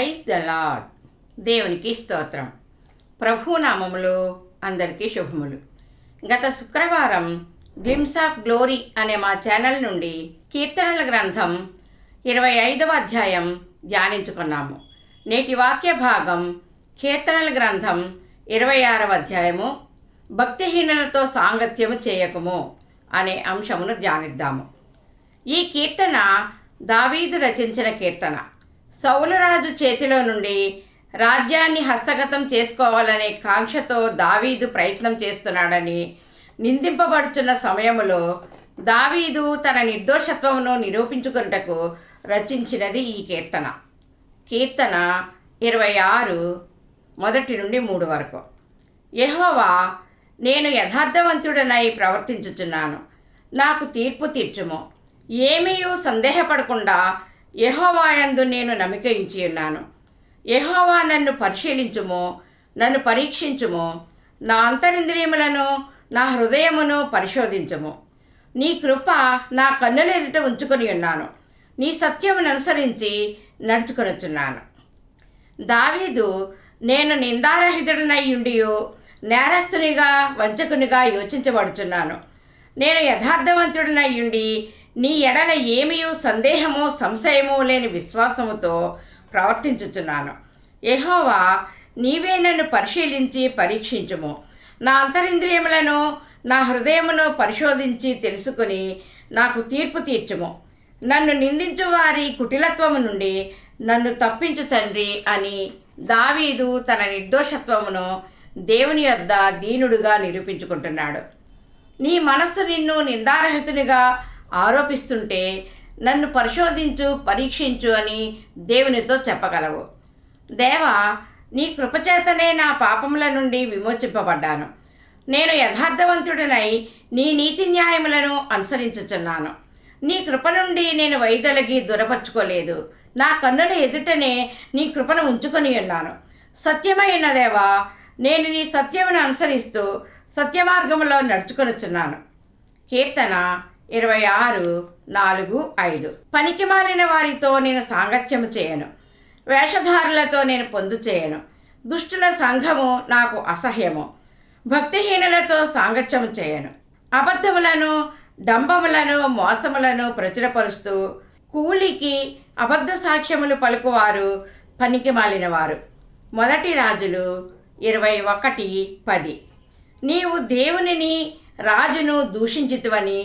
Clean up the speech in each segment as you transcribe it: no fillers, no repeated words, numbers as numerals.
Praise the lord. దేవునికి స్తోత్రం. ప్రభునామములు అందరికీ శుభములు. గత శుక్రవారం గ్లిమ్స్ ఆఫ్ గ్లోరీ అనే మా ఛానల్ నుండి కీర్తనల గ్రంథం 25వ అధ్యాయం ధ్యానించుకున్నాము. నేటి వాక్య భాగం కీర్తనల గ్రంథం 26వ అధ్యాయము భక్తిహీనులతో సాంగత్యము చేయకుము అనే అంశమును ధ్యానిద్దాము. ఈ కీర్తన దావీదు రచించిన కీర్తన. సౌలురాజు చేతిలో నుండి రాజ్యాన్ని హస్తగతం చేసుకోవాలనే కాంక్షతో దావీదు ప్రయత్నం చేస్తున్నాడని నిందింపబడుతున్న సమయంలో దావీదు తన నిర్దోషత్వమును నిరూపించుకున్నటకు రచించినది ఈ కీర్తన. కీర్తన 26 1 నుండి 3 వరకు. యెహోవా, నేను యథార్థవంతుడనై ప్రవర్తించుచున్నాను, నాకు తీర్పు తీర్చుము. ఏమీయూ సందేహపడకుండా యెహోవాయందు నేను నమ్మిక ఉంచి ఉన్నాను. యెహోవా, నన్ను పరిశీలించుము, నన్ను పరీక్షించుము, నా అంతరింద్రియములను నా హృదయమును పరిశోధించుము. నీ కృప నా కన్నుల ఎదుట ఉంచుకొని ఉన్నాను, నీ సత్యమును అనుసరించి నడుచుకొనుచున్నాను. దావీదు, నేను నిందారహితుడనై ఉండియు నేరస్తునిగా వంచకునిగా యోచించబడుచున్నాను. నేను యథార్థవంతుడనై ఉండి నీ ఎడల ఏమీయూ సందేహము సంశయము లేని విశ్వాసముతో ప్రవర్తించుచున్నాను. యెహోవా, నీవే నన్ను పరిశీలించి పరీక్షించుము. నా అంతరింద్రియములను నా హృదయమును పరిశోధించి తెలుసుకుని నాకు తీర్పు తీర్చుము. నన్ను నిందించు వారి కుటిలత్వము నుండి నన్ను తప్పించు తండ్రి అని దావీదు తన నిర్దోషత్వమును దేవుని యొద్ద దీనుడుగా నిరూపించుకుంటున్నాడు. నీ మనస్సు నిన్ను నిందారహితునిగా ఆరోపిస్తుంటే నన్ను పరిశోధించు, పరీక్షించు అని దేవునితో చెప్పగలవు. దేవా, నీ కృపచేతనే నా పాపముల నుండి విమోచింపబడ్డాను. నేను యథార్థవంతుడనై నీ నీతి న్యాయములను అనుసరించుచున్నాను. నీ కృప నుండి నేను వైదొలగి దూరపరచుకోలేదు. నా కన్నుల ఎదుటనే నీ కృపను ఉంచుకొని ఉన్నాను. సత్యమైన దేవా, నేను నీ సత్యమును అనుసరిస్తూ సత్యమార్గములో నడుచుకొనుచున్నాను. కీర్తన 26 4 5. పనికిమాలిన వారితో నేను సాంగత్యము చేయను, వేషధారులతో నేను పొందు చేయను. దుష్టుల సంఘము నాకు అసహ్యము. భక్తిహీనులతో సాంగత్యము చేయను. అబద్ధములను, డంబములను, మోసములను ప్రచురపరుస్తూ కూలికి అబద్ధ సాక్ష్యములు పలుకువారు పనికిమాలినవారు. 1 రాజులు 21:10. నీవు దేవునిని రాజును దూషించితివని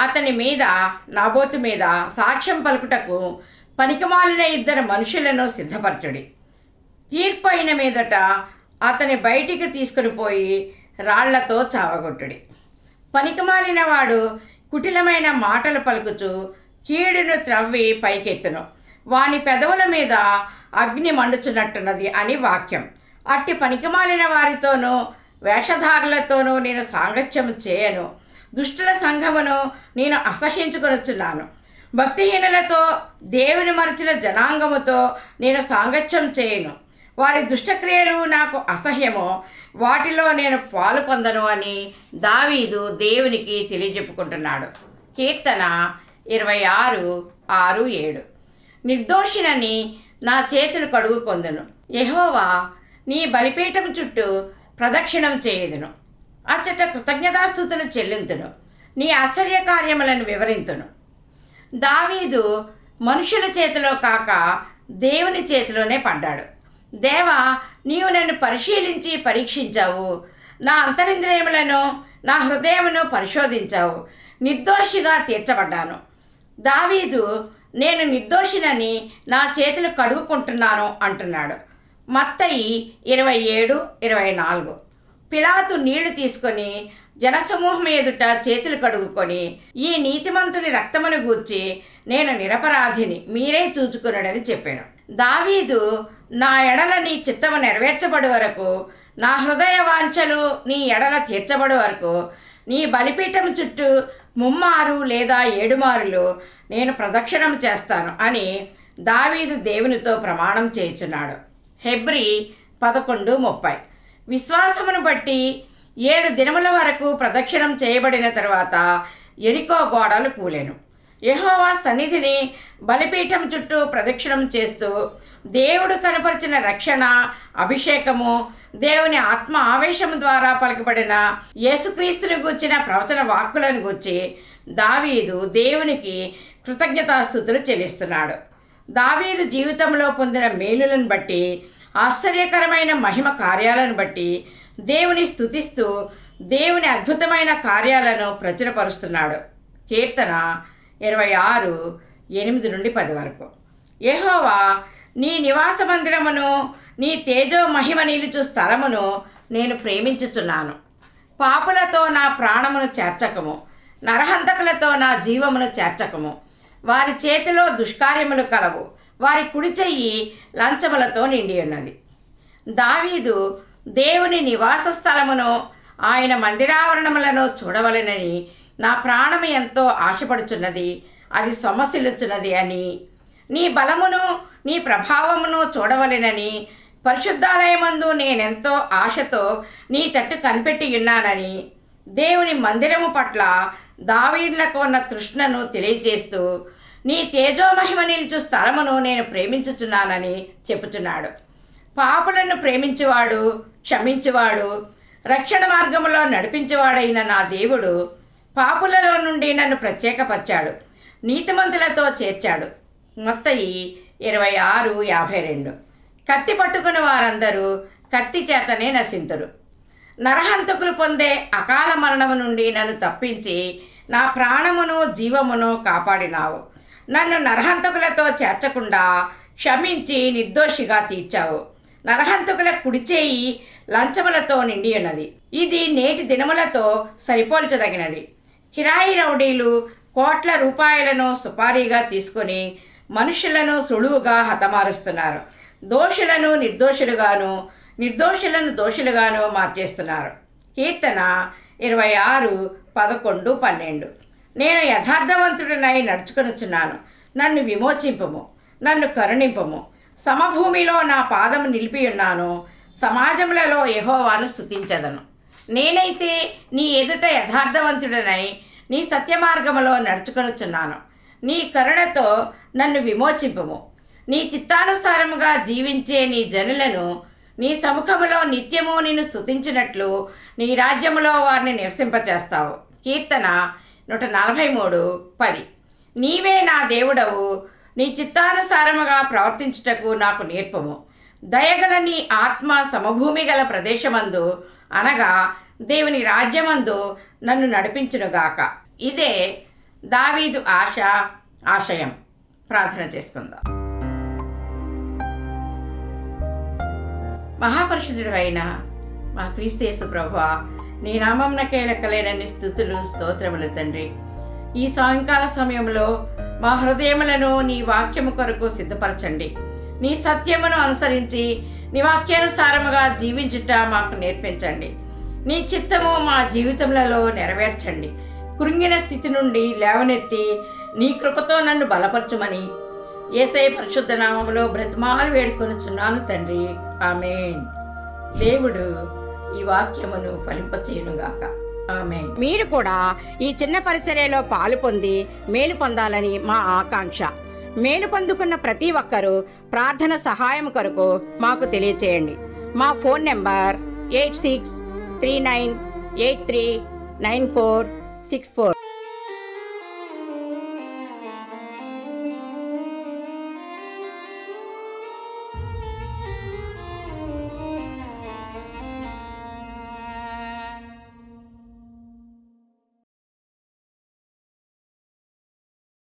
అతని మీద, నాబోతు మీద సాక్ష్యం పలుకుటకు పనికిమాలిన 2 మనుషులను సిద్ధపరచుడి. తీర్పు అయిన మీదట అతని బయటికి తీసుకుని పోయి రాళ్లతో చావగొట్టుడి. పనికిమాలిన వాడు కుటిలమైన మాటలు పలుకుచు కీడును త్రవ్వి పైకెత్తును. వాని పెదవుల మీద అగ్ని మండుచున్నట్టున్నది అని వాక్యం. అట్టి పనికిమాలిన వారితోనూ వేషధారులతోనూ నేను సాంగత్యము చేయను. దుష్టుల సంఘమును నేను అసహ్యించుకొనుచున్నాను. భక్తిహీనులతో, దేవుని మరచిన జనాంగముతో నేను సాంగత్యం చేయను. వారి దుష్టక్రియలు నాకు అసహ్యము, వాటిలో నేను పాలు పొందను అని దావీదు దేవునికి తెలియజెప్పుకుంటున్నాడు. కీర్తన 26 6 7. నిర్దోషినని నా చేతులు కడుగుకొందును. యెహోవా, నీ బలిపీఠం చుట్టూ ప్రదక్షిణం చేయుదును. అచ్చట కృతజ్ఞతాస్తుతులు చెల్లింతును, నీ ఆశ్చర్య కార్యములను వివరింతును. దావీదు మనుషుల చేతిలో కాక దేవుని చేతిలోనే పడ్డాడు. దేవా, నీవు నన్ను పరిశీలించి పరీక్షించావు. నా అంతరింద్రియములను నా హృదయమును పరిశోధించావు. నిర్దోషిగా తీర్చబడ్డాను. దావీదు, నేను నిర్దోషినని నా చేతులు కడుగుకుంటున్నాను అంటున్నాడు. మత్తయి 27 24. పిలాతు నీళ్లు తీసుకొని జనసమూహం ఎదుట చేతులు కడుగుకొని, ఈ నీతిమంతుని రక్తమును గూర్చి నేను నిరపరాధిని, మీరే చూచుకున్నాడని చెప్పాను. దావీదు, నా ఎడల నీ చిత్తము నెరవేర్చబడి వరకు, నా హృదయ వాంఛలు నీ ఎడల తీర్చబడి వరకు నీ బలిపీఠం చుట్టూ 3 లేదా 7 నేను ప్రదక్షిణం చేస్తాను అని దావీదు దేవునితో ప్రమాణం చేయుచున్నాడు. హెబ్రీ 11:30. విశ్వాసమును బట్టి 7 దినముల వరకు ప్రదక్షిణం చేయబడిన తర్వాత యెరికో గోడలు కూలెను. యెహోవా సన్నిధిని బలిపీఠం చుట్టూ ప్రదక్షిణం చేస్తూ దేవుడు కనపరిచిన రక్షణ, అభిషేకము, దేవుని ఆత్మ ఆవేశం ద్వారా పలుకబడిన యేసుక్రీస్తుని గూర్చిన ప్రవచన వాక్కులను గూర్చి దావీదు దేవునికి కృతజ్ఞతాస్తుతులు చెల్లిస్తున్నాడు. దావీదు జీవితంలో పొందిన మేలులను బట్టి, ఆశ్చర్యకరమైన మహిమ కార్యాలను బట్టి దేవుని స్తుతిస్తూ దేవుని అద్భుతమైన కార్యాలను ప్రచురపరుస్తున్నాడు. కీర్తన 26:8-10 వరకు. యెహోవా, నీ నివాస మందిరమును, నీ తేజో మహిమ నిలుచు స్థలమును నేను ప్రేమించుచున్నాను. పాపులతో నా ప్రాణమును చేర్చకము, నరహంతకులతో నా జీవమును చేర్చకము. వారి చేతిలో దుష్కార్యములు కలవు, వారి కుడి చెయ్యి లంచములతో నిండి ఉన్నది. దావీదు దేవుని నివాస స్థలమును, ఆయన మందిరావరణములను చూడవలెనని నా ప్రాణము ఎంతో ఆశపడుచున్నది, అది సొమ్మసిల్లుచున్నది అని, నీ బలమును నీ ప్రభావమును చూడవలెనని పరిశుద్ధాలయమందు నేనెంతో ఆశతో నీ తట్టు కనిపెట్టి ఉన్నానని దేవుని మందిరము పట్ల దావీదునకు ఉన్న తృష్ణను తెలియజేస్తూ నీ తేజోమహిమ నిలుచు స్థలమును నేను ప్రేమించుచున్నానని చెప్పుచున్నాడు. పాపులను ప్రేమించువాడు, క్షమించువాడు, రక్షణ మార్గములో నడిపించువాడైన నా దేవుడు పాపులలో నుండి నన్ను ప్రత్యేకపరిచాడు, నీతిమంతులతో చేర్చాడు. మత్తయి 26:52. కత్తి పట్టుకుని వారందరూ కత్తి చేతనే నశింతురు. నరహంతకులు పొందే అకాల మరణము నుండి నన్ను తప్పించి నా ప్రాణమును జీవమును కాపాడినావు. నన్ను నరహంతకులతో చేర్చకుండా క్షమించి నిర్దోషిగా తీర్చావు. నరహంతకుల కుడిచేయి లంచములతో నిండి ఉన్నది, ఇది నేటి దినములతో సరిపోల్చదగినది. కిరాయి రౌడీలు కోట్ల రూపాయలను సుపారీగా తీసుకొని మనుషులను సులువుగా హతమారుస్తున్నారు. దోషులను నిర్దోషులుగాను, నిర్దోషులను దోషులుగాను మార్చేస్తున్నారు. కీర్తన 26:11-12. నేను యథార్థవంతుడినై నడుచుకొనుచున్నాను, నన్ను విమోచింపుము, నన్ను కరుణింపుము. సమభూమిలో నా పాదము నిలిపి ఉన్నాను, సమాజములలో యెహోవాను స్తుతించదను. నేనైతే నీ ఎదుట యథార్థవంతుడనై నీ సత్యమార్గములో నడుచుకొనుచున్నాను. నీ కరుణతో నన్ను విమోచింపుము. నీ చిత్తానుసారముగా జీవించే నీ జనులను నీ సముఖములో నిత్యము నిన్ను స్తుతించినట్లు నీ రాజ్యములో వారిని నివసింపచేస్తావు. కీర్తన 143:10. నీవే నా దేవుడవు, నీ చిత్తానుసారముగా ప్రవర్తించుటకు నాకు నేర్పము. దయగల నీ ఆత్మ సమభూమి గల ప్రదేశమందు, అనగా దేవుని రాజ్యమందు నన్ను నడిపించునుగాక. ఇదే దావీదు ఆశయం. ప్రార్థన చేసుకుందాం. మహాపరిశుద్ధుడు అయిన మా క్రీస్తు యేసు ప్రభువా, నీ నామమునకే లెక్కలేనన్ని స్తుతులు, స్తోత్రములు తండ్రి. ఈ సాయంకాల సమయంలో మా హృదయములను నీ వాక్యము కొరకు సిద్ధపరచండి. నీ సత్యమును అనుసరించి నీ వాక్యానుసారముగా జీవించుట మాకు నేర్పించండి. నీ చిత్తము మా జీవితములలో నెరవేర్చండి. కృంగిన స్థితి నుండి లేవనెత్తి నీ కృపతో నన్ను బలపరచుమని యేసయ్య పరిశుద్ధ నామములో బ్రతిమాలు వేడుకొనుచున్నాను తండ్రి. ఆమేన్. దేవుడు ఈ వాక్యమును ఫలింపచేయునుగాక. ఆమేన్. మీరు కూడా ఈ చిన్న పరిచర్యలో పాలు పొంది మేలు పొందాలని మా ఆకాంక్ష. మేలు పొందుకున్న ప్రతి ఒక్కరూ ప్రార్థన సహాయం కొరకు మాకు తెలియచేయండి. మా ఫోన్ నెంబర్ 8639839464.